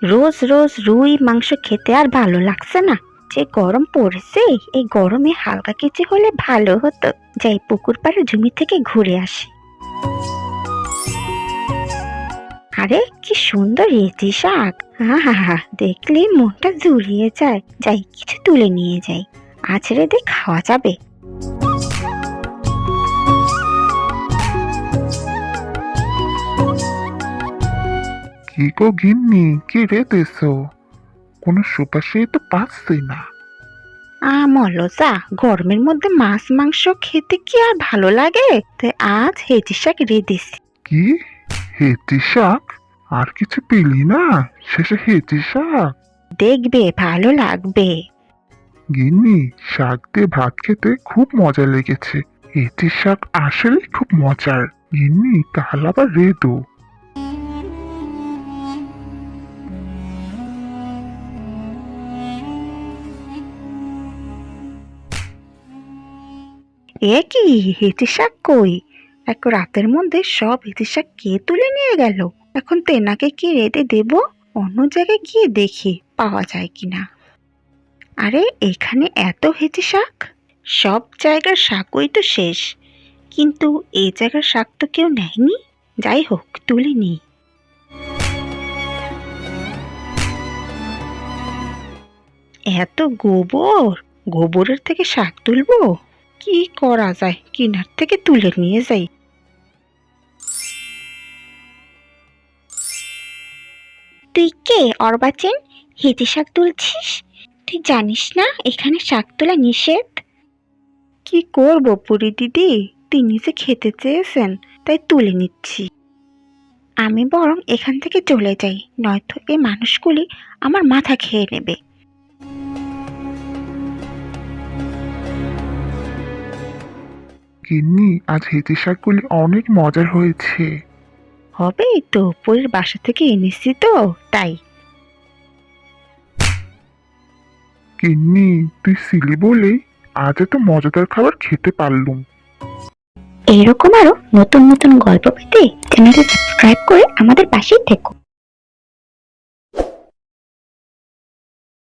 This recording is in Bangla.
রোজ রোজ রুই মাংস খেতে আর ভালো লাগছে না। যে গরম পড়েছে, এই গরমে হালকা কিছু হলে ভালো হতো। যাই পুকুর পাড়ে জমি থেকে ঘুরে আসি। আরে কি সুন্দর ইতি শাক! হা দেখলে মনটা জুড়িয়ে যায়। যাই কিছু তুলে নিয়ে যাই, আছড়ে দিয়ে খাওয়া যাবে। কি গো গিন্নি, কি রেঁধেছো? কোনো সুপারিশই তো পাচ্ছি না। মলজা, গরমের মধ্যে মাছ মাংস খেতে কি আর ভালো লাগে? তাই আজ হেঁচি শাক রেঁধেছি। কি, হেঁচি শাক? আর কিছু পেলি না? শেষে হেঁচি শাক? দেখবে ভালো লাগবে। গিন্নি, শাক দিয়ে ভাত খেতে খুব মজা লেগেছে। হেঁচি শাক আসলে খুব মজার। গিন্নি, কাল আবার রেঁধো। এ কি, হেঁচি শাক কই? এক রাতের মধ্যে সব হেঁচি শাক কে তুলে নিয়ে গেল? এখন তেনাকে কি রেঁধে দেব? অন্য জায়গায় গিয়ে দেখি পাওয়া যায় কিনা। আরে এখানে এত হেঁচি শাক! সব জায়গার শাকই তো শেষ, কিন্তু এই জায়গার শাক তো কেউ নেয়নি। যাই হোক, তুলে নিই। এত গোবর! গোবরের থেকে শাক তুলবো? কি করা যায়, কিনার থেকে তুলে নিয়ে যাই। তুই কে অর্বাচীন? হেঁচি শাক তুলছিস? তুই জানিস না এখানে শাক তোলা নিষেধ? কি করবো পুরি দিদি, তিনি যে খেতে চেয়েছেন তাই তুলে নিচ্ছি। আমি বরং এখান থেকে চলে যাই, নয়তো এই মানুষগুলি আমার মাথা খেয়ে নেবে। গিন্নি, আজ হেঁচি শাকগুলি অনেক মজার হয়েছে। হবেই তো, পুরীর বাসা থেকে এনেছি তো তাই। গিন্নি, তুই ছিলি বলেই আজ এত মজাদার খাবার খেতে পারলুম। এইরকম আরো নতুন নতুন গল্প পেতে চ্যানেলটি সাবস্ক্রাইব করে আমাদের পাশেই থেকো।